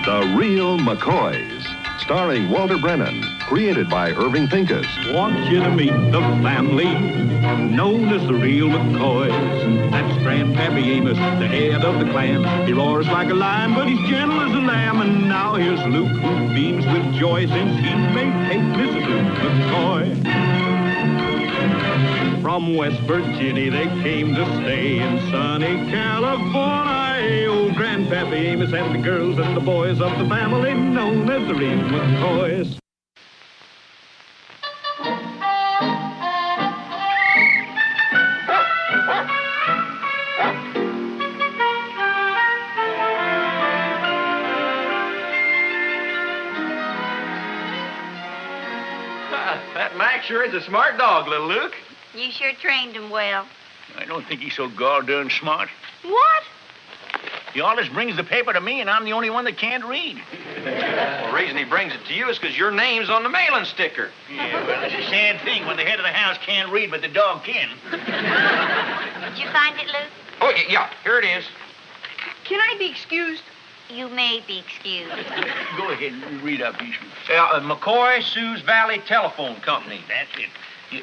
The Real McCoys, starring Walter Brennan, created by Irving Pincus. Want you to meet the family known as the Real McCoys. That's Grandpappy Amos, the head of the clan. He roars like a lion, but he's gentle as a lamb. And now here's Luke, who beams with joy since he may take Mrs. Luke McCoy. From West Virginia they came to stay in sunny California. Old Grandpappy Amos and the girls and the boys of the family known as the Real McCoys. That Mac sure is a smart dog, little Luke. You sure trained him well. I don't think he's so gall-darn smart. What? He always brings the paper to me, and I'm the only one that can't read. Well, the reason he brings it to you is because your name's on the mailing sticker. Yeah, well, it's a sad thing when the head of the house can't read, but the dog can. Did you find it, Luke? Oh, yeah, here it is. Can I be excused? You may be excused. Go ahead and read up, Eastman. McCoy Sioux Valley Telephone Company. That's it.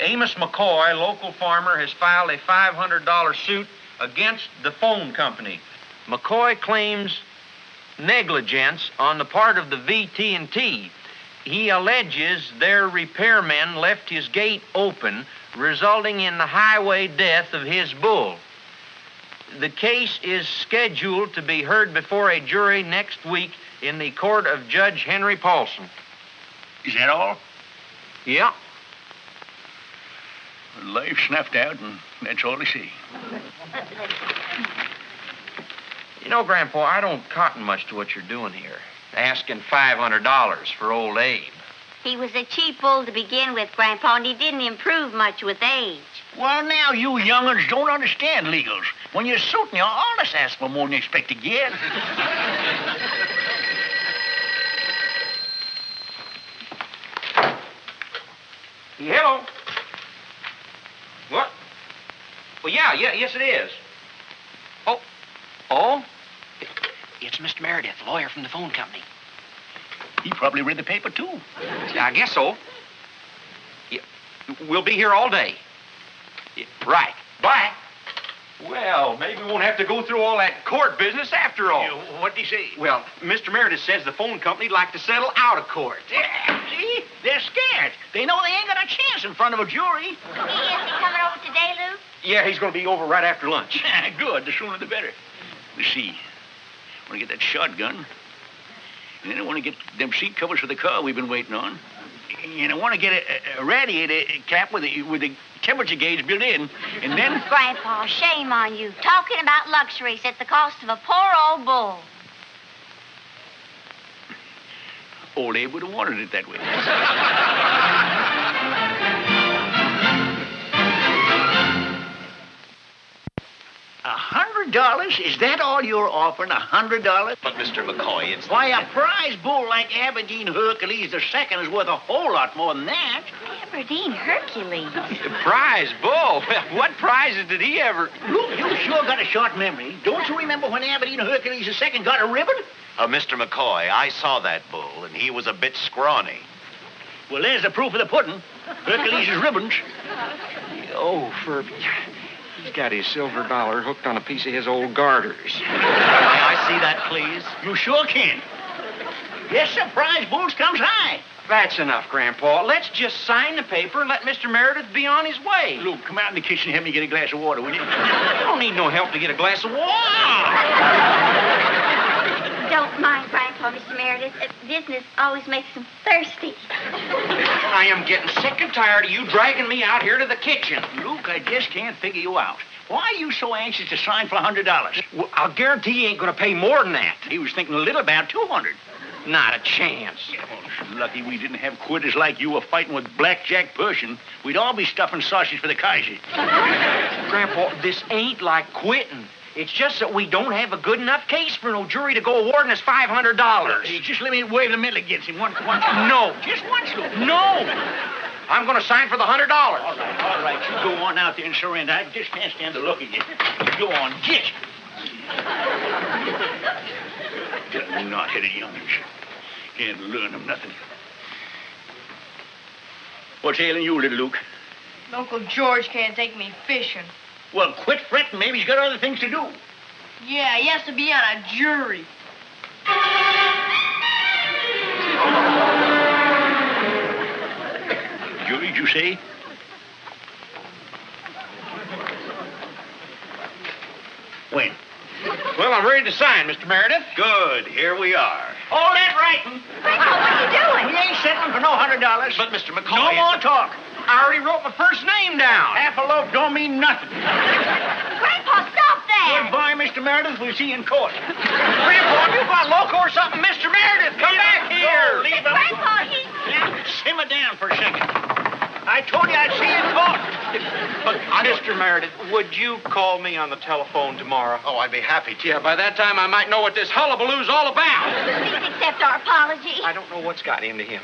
Amos McCoy, local farmer, has filed a $500 suit against the phone company. McCoy claims negligence on the part of the VT&T. He alleges their repairmen left his gate open, resulting in the highway death of his bull. The case is scheduled to be heard before a jury next week in the court of Judge Henry Paulson. Is that all? Yeah. Life snuffed out, and that's all they see. You know, Grandpa, I don't cotton much to what you're doing here. Asking $500 for old Abe. He was a cheap bull to begin with, Grandpa, and he didn't improve much with age. Well, now, you young'uns don't understand legals. When you're suiting, you always ask for more than you expect to get. Hello? What? Well, yes, it is. Oh? It's Mr. Meredith, the lawyer from the phone company. He probably read the paper, too. Yeah, I guess so. Yeah, we'll be here all day. Yeah, right. Bye. Well, maybe we won't have to go through all that court business after all. What'd he say? Well, Mr. Meredith says the phone company'd like to settle out of court. Yeah, see? They're scared. They know they ain't got a chance in front of a jury. He isn't coming over today, Luke? Yeah, he's going to be over right after lunch. Good. The sooner the better. You see, I want to get that shotgun. And then I want to get them seat covers for the car we've been waiting on. And I want to get a radiator cap with the temperature gauge built in. And then... Grandpa, shame on you. Talking about luxuries at the cost of a poor old bull. Old Abe would have wanted it that way. $100? Is that all you're offering, $100? But, Mr. McCoy, it's... Why, a prize bull like Aberdeen Hercules II is worth a whole lot more than that. Aberdeen Hercules. Prize bull? What prizes did he ever... Look, you sure got a short memory. Don't you remember when Aberdeen Hercules II got a ribbon? Mr. McCoy, I saw that bull, and he was a bit scrawny. Well, there's the proof of the pudding. Hercules' ribbons. Oh, Ferb, he's got his silver dollar hooked on a piece of his old garters. May I see that, please? You sure can. Yes, sir, prize bulls comes high. That's enough, Grandpa. Let's just sign the paper and let Mr. Meredith be on his way. Luke, come out in the kitchen and help me get a glass of water, will you? You don't need no help to get a glass of water. Don't mind, Grandpa, Mr. Meredith. Business always makes him thirsty. I am getting sick and tired of you dragging me out here to the kitchen. Luke, I just can't figure you out. Why are you so anxious to sign for $100? Well, I'll guarantee he ain't going to pay more than that. He was thinking a little about $200. Not a chance. Yeah, well, it's lucky we didn't have quitters like you were fighting with Blackjack Pershing. We'd all be stuffing sausage for the Kaiser. Grandpa, this ain't like quitting. It's just that we don't have a good enough case for no jury to go awarding us $500. Hey, just let me wave the medal against him once. No. Just once, Luke. No. I'm going to sign for the $100. All right. You go on out there and surrender. I just can't stand the look of you. Go on, get. Knot-headed youngins. Can't learn them nothing. What's ailing you, little Luke? Uncle George can't take me fishing. Well, quit fretting. Maybe he's got other things to do. Yeah, he has to be on a jury. Jury, did you say? When? Well, I'm ready to sign, Mr. Meredith. Good. Here we are. All that writing. Grandpa, what are you doing? We ain't settling for no $100. But, Mr. McCoy... No more talk. I already wrote my first name down. Half a loaf don't mean nothing. Grandpa, stop that! Goodbye, Mr. Meredith. We'll see you in court. Grandpa, have you gone loco or something? Mr. Meredith, come back here. Leave him. Grandpa, he... Now, simmer down for a second. I told you I'd see you in court. But, Mr. Meredith, would you call me on the telephone tomorrow? Oh, I'd be happy to. Yeah, by that time I might know what this hullabaloo's all about. Please accept our apology. I don't know what's got into him.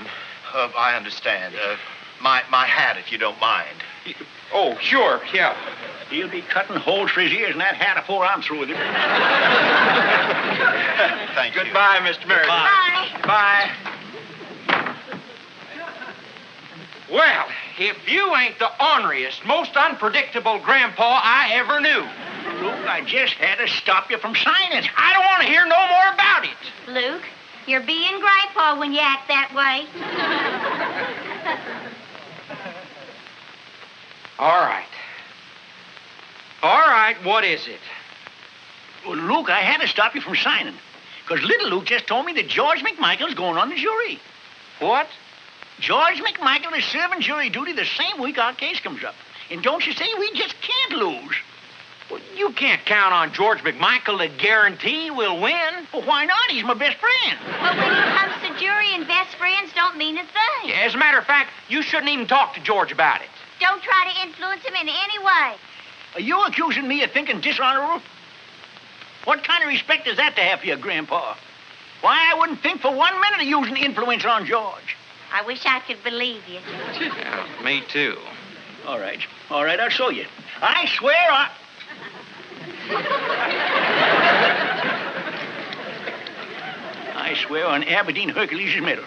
I understand. My hat, if you don't mind. Oh, sure, yeah. He'll be cutting holes for his ears in that hat before I'm through with him. Thank you. Goodbye, Mr. Meredith. Bye. Bye. Well, if you ain't the orneriest, most unpredictable grandpa I ever knew. Luke, I just had to stop you from signing. I don't want to hear no more about it. Luke, you're being grandpa when you act that way. All right. All right, what is it? Well, Luke, I had to stop you from signing. Because little Luke just told me that George McMichael's going on the jury. What? George McMichael is serving jury duty the same week our case comes up. And don't you see, we just can't lose. Well, you can't count on George McMichael to guarantee we'll win. Well, why not? He's my best friend. But when it comes to jury and best friends don't mean a thing. As a matter of fact, you shouldn't even talk to George about it. Don't try to influence him in any way. Are you accusing me of thinking dishonorable? What kind of respect is that to have for your grandpa? Why, I wouldn't think for 1 minute of using influence on George. I wish I could believe you. Yeah, me too. All right, I'll show you. I swear I swear on Aberdeen Hercules' medal.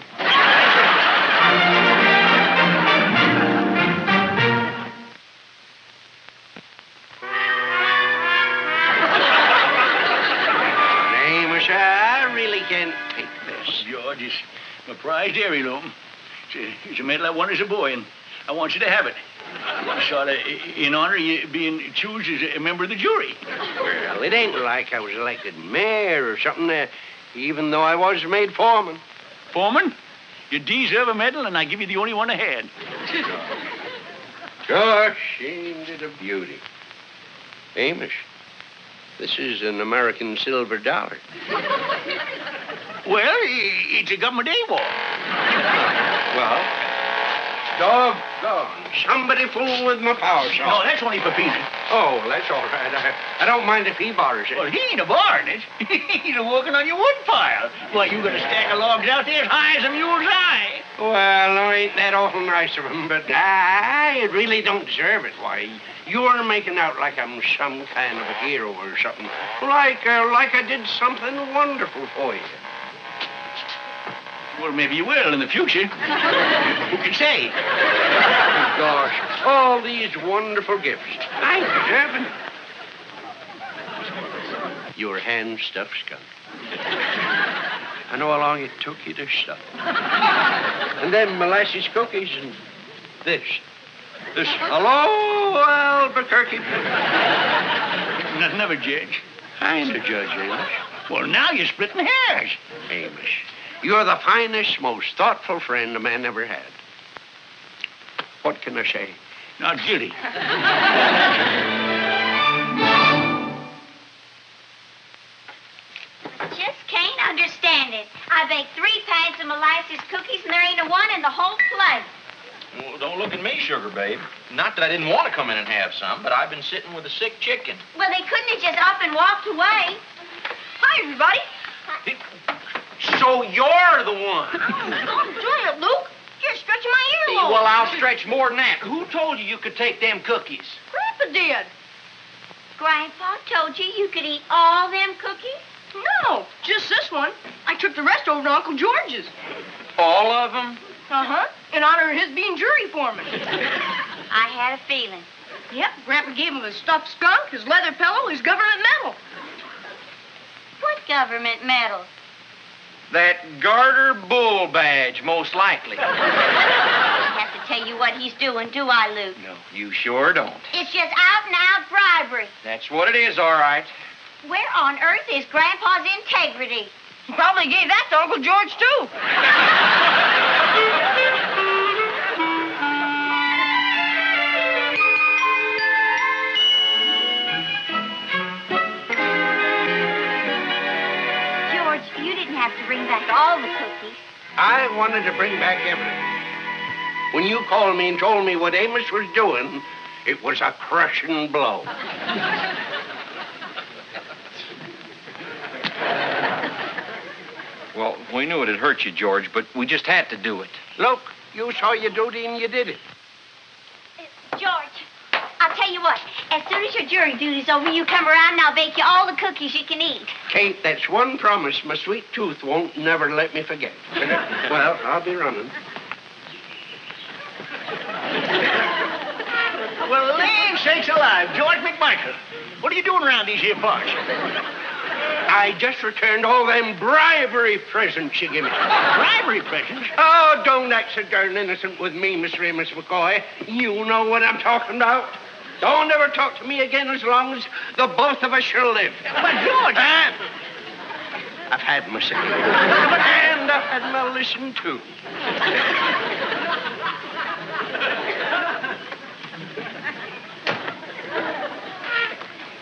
I really can't take this. George, it's my prized heirloom. It's a medal I won as a boy, and I want you to have it. Sort of in honor of you being chosen as a member of the jury. Well, it ain't like I was elected mayor or something, even though I was made foreman. Foreman, you deserve a medal, and I give you the only one I had. Gosh, ain't it a beauty. Amos, this is an American silver dollar. Well, it's a government AWOL. Well, doggone. Somebody fool with my power saw. No, that's only for Peter. Oh, well, that's all right. I don't mind if he borrows it. Well, he ain't a borrowing it. He's a working on your wood pile. Why, you got a stack of logs out there as high as a mule's eye. Well, no, ain't that awful nice of him, but I really don't deserve it. Why, you're making out like I'm some kind of a hero or something. Like I did something wonderful for you. Well, maybe you will in the future. Who can say? Gosh, all these wonderful gifts. I deserve them. Your hand-stuffed skunk. I know how long it took you to stuff. And then molasses cookies and this. Hello, Albuquerque. Nothing of a judge. I'm the judge, Amos. Well, now you're splitting hairs. Amos, you're the finest, most thoughtful friend a man ever had. What can I say? Not guilty. Just can't understand it. I baked 3 pans of molasses cookies, and there ain't a one in the whole place. Well, don't look at me, sugar babe. Not that I didn't want to come in and have some, but I've been sitting with a sick chicken. Well, they couldn't have just up and walked away. Hi, everybody. So you're the one. Don't do it, Luke. You're stretching my earlobe. Well, I'll stretch more than that. Who told you could take them cookies? Grandpa did. Grandpa told you you could eat all them cookies? No, just this one. I took the rest over to Uncle George's. All of them? Uh-huh. In honor of his being jury foreman. I had a feeling. Yep, Grandpa gave him his stuffed skunk, his leather pillow, his government medal. What government medal? That garter bull badge, most likely. I don't have to tell you what he's doing, do I, Luke? No, you sure don't. It's just out-and-out bribery. That's what it is, all right. Where on earth is Grandpa's integrity? He probably gave that to Uncle George, too. George, you didn't have to bring back all the cookies. I wanted to bring back everything. When you called me and told me what Amos was doing, it was a crushing blow. Well, we knew it'd hurt you, George, but we just had to do it. Look, you saw your duty and you did it. George, I'll tell you what. As soon as your jury duty's over, you come around and I'll bake you all the cookies you can eat. Kate, that's one promise my sweet tooth won't never let me forget. Well, I'll be running. Well, land sakes alive, George McMichael. What are you doing around these here parts? I just returned all them bribery presents you gave me. Bribery presents? Oh, don't act so darn innocent with me, Mr. Amos McCoy. You know what I'm talking about. Don't ever talk to me again as long as the both of us shall live. But, George, I've had my say. And I've had my listen, too.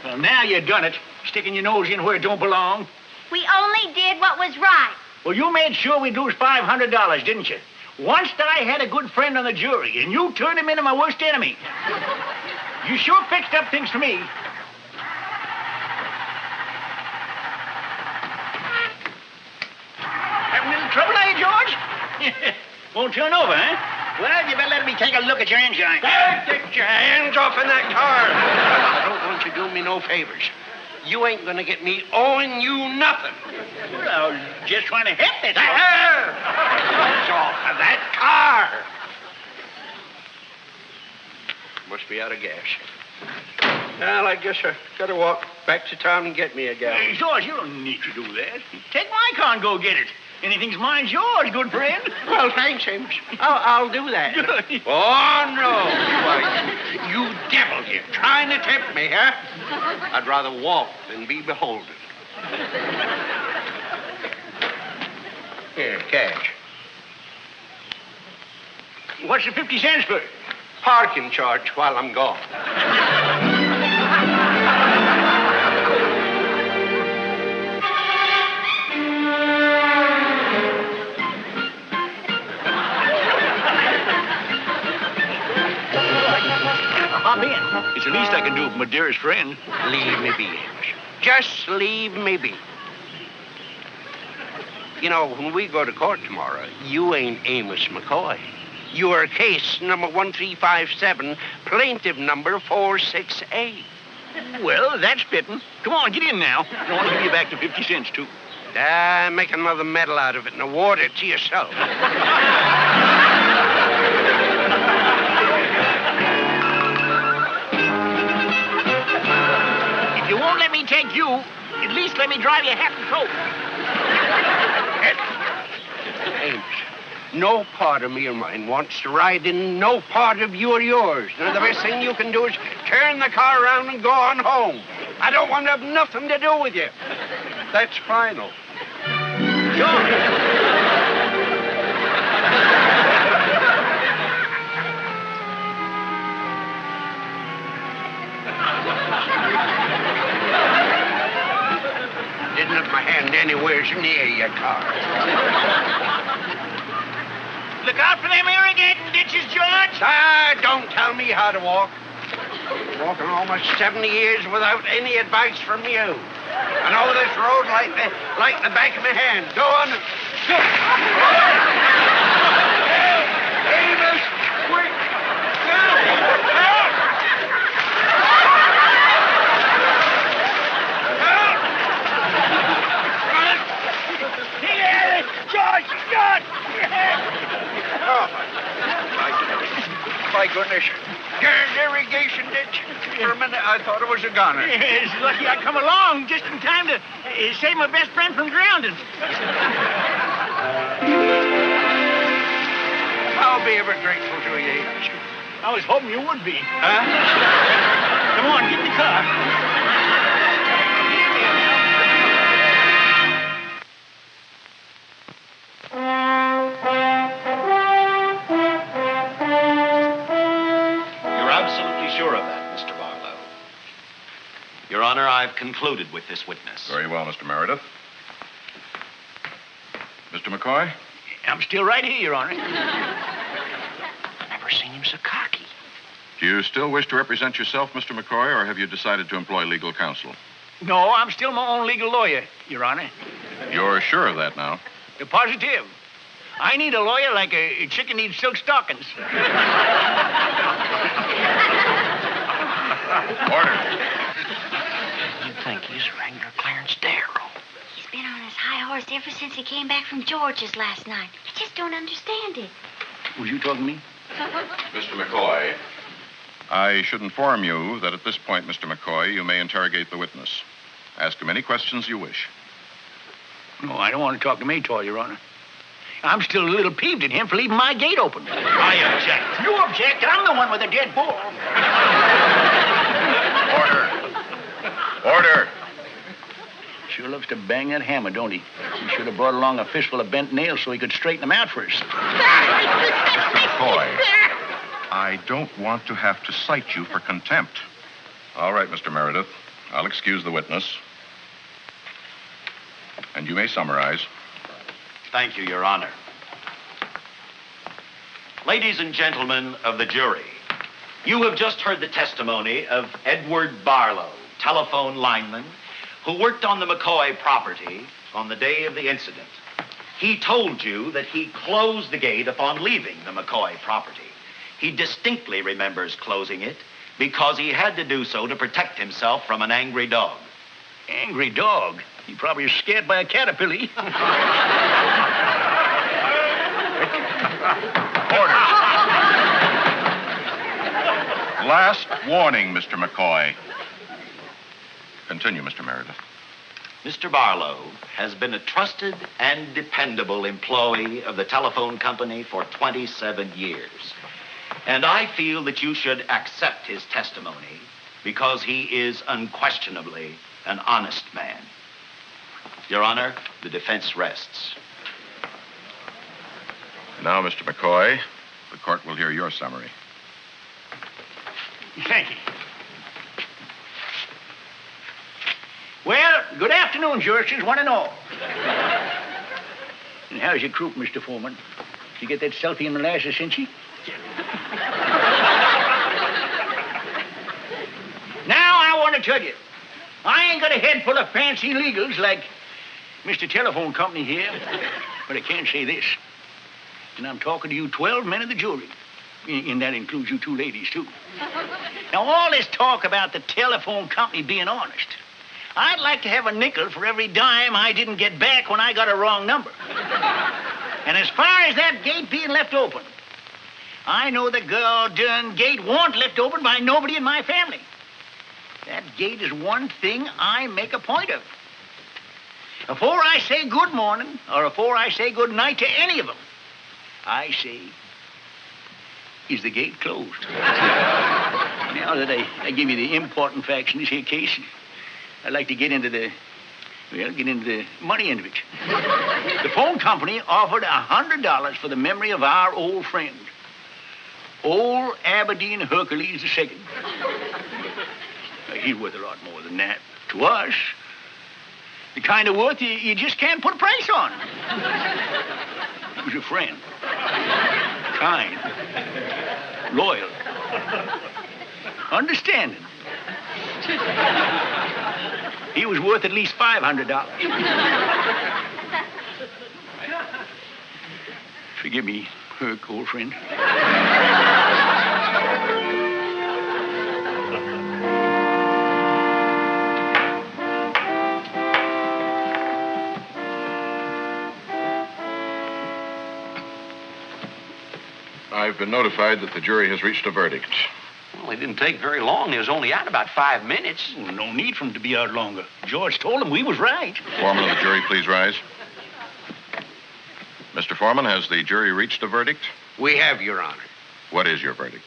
Well, now you done it. Sticking your nose in where it don't belong. We only did what was right. Well, you made sure we'd lose $500, didn't you? Once I had a good friend on the jury, and you turned him into my worst enemy. You sure fixed up things for me. Having a little trouble, are you, George? Won't turn over, huh? Well, you better let me take a look at your engine. Get your hands off in that car. I don't want you to do me no favors. You ain't gonna get me owing you nothing. Well, I was just trying to help that. Hands off of that car. Must be out of gas. Well, I guess I gotta walk back to town and get me a gal. Hey, George, you don't need to do that. Take my car and go get it. Anything's mine's yours, good friend. Well, thanks, Amos. I'll do that. Good. Oh, no. Why, you devil, you're trying to tempt me, huh? I'd rather walk than be beholden. Here, cash. What's the 50 cents for? Parking charge while I'm gone. Hop in. It's the least I can do for my dearest friend. Leave me be, Amos. Just leave me be. You know, when we go to court tomorrow, you ain't Amos McCoy. You're case number 1357, plaintiff number 468. Well, that's fitting. Come on, get in now. I want to give you back the 50 cents, too. Make another medal out of it and award it to yourself. If you won't let me take you, at least let me drive your hat and coat. Amos, no part of me or mine wants to ride in no part of you or yours. Now, the best thing you can do is turn the car around and go on home. I don't want to have nothing to do with you. That's final. Didn't have my hand anywhere near your car. Look out for them irrigating ditches, George. Don't tell me how to walk. Walking almost 70 years without any advice from you. I know this road like the back of my hand. Go on. Go. Amos, quick. my goodness. There's irrigation ditch. For a minute, I thought it was a goner. It's lucky I come along just in time to save my best friend from drowning. I'll be ever grateful to you. I was hoping you would be. Huh? Come on, get in the car. You're absolutely sure of that, Mr. Barlow? Your Honor, I've concluded with this witness. Very well, Mr. Meredith. Mr. McCoy? I'm still right here, Your Honor. Never seen him so cocky. Do you still wish to represent yourself, Mr. McCoy, or have you decided to employ legal counsel? No, I'm still my own legal lawyer, Your Honor. You're sure of that now? Positive. I need a lawyer like a chicken needs silk stockings. Order. You think he's a regular Clarence Darrow? He's been on his high horse ever since he came back from George's last night. I just don't understand it. Was you talking to me? Mr. McCoy, I should inform you that at this point, Mr. McCoy, you may interrogate the witness. Ask him any questions you wish. No, I don't want to talk to Maytor, Your Honor. I'm still a little peeved at him for leaving my gate open. I object. You object? I'm the one with the dead bull. Order. Sure loves to bang that hammer, don't he? He should have brought along a fistful of bent nails so he could straighten them out for us. Mr. McCoy, I don't want to have to cite you for contempt. All right, Mr. Meredith. I'll excuse the witness. And you may summarize. Thank you, Your Honor. Ladies and gentlemen of the jury, you have just heard the testimony of Edward Barlow, telephone lineman, who worked on the McCoy property on the day of the incident. He told you that he closed the gate upon leaving the McCoy property. He distinctly remembers closing it because he had to do so to protect himself from an angry dog. Angry dog? He probably is scared by a caterpillar. Order. Last warning, Mr. McCoy. Continue, Mr. Meredith. Mr. Barlow has been a trusted and dependable employee of the telephone company for 27 years. And I feel that you should accept his testimony because he is unquestionably an honest man. Your Honor, the defense rests. Now, Mr. McCoy, the court will hear your summary. Thank you. Well, good afternoon, jurors, one and all. And how's your croup, Mr. Foreman? Did you get that selfie and molasses, Cinchy? Now, I want to tell you, I ain't got a head full of fancy legals like Mr. Telephone Company here, but I can say this. And I'm talking to you 12 men of the jury. And that includes you two ladies, too. Now, all this talk about the telephone company being honest, I'd like to have a nickel for every dime I didn't get back when I got a wrong number. And as far as that gate being left open, I know the goddamn gate wasn't left open by nobody in my family. That gate is one thing I make a point of. Before I say good morning, or before I say good night to any of them, I say, is the gate closed? Now that I give you the important facts in this here case, I'd like to get into the money end of it. The phone company offered $100 for the memory of our old friend, old Aberdeen Hercules II. He's worth a lot more than that to us. The kind of worth you just can't put a price on. He was a friend. Kind. Loyal. Understanding. He was worth at least $500. Forgive me, Herc, old friend. I've been notified that the jury has reached a verdict. Well, it didn't take very long. He was only out about 5 minutes. Well, no need for him to be out longer. George told him we was right. Foreman of the jury, please rise. Mr. Foreman, has the jury reached a verdict? We have, Your Honor. What is your verdict?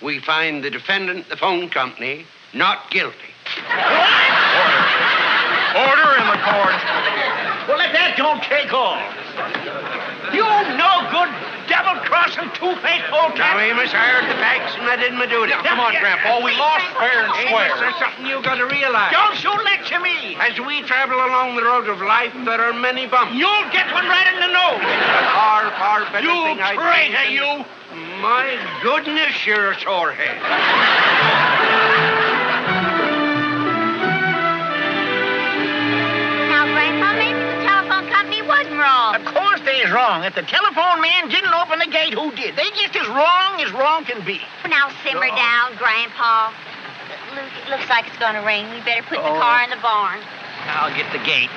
We find the defendant, the phone company, not guilty. Order in the court. Well, if that don't take off. You no good, double-crossing, two-faced old Now, cat. Amos, I heard the facts and I did my duty. Come on, Grandpa. We lost fair and square. Amos, there's something you got to realize. Don't you lecture me. As we travel along the road of life, there are many bumps. You'll get one right in the nose. A far, far better You thing I traitor, think you. than- My goodness, you're a sorehead. Now, Grandpa, maybe the telephone company wasn't wrong. Of course they's wrong. If the telephone man didn't open the gate, who did? They just as wrong can be. Now, simmer down, Grandpa. Luke, it looks like it's going to rain. We better put the car in the barn. I'll get the gate.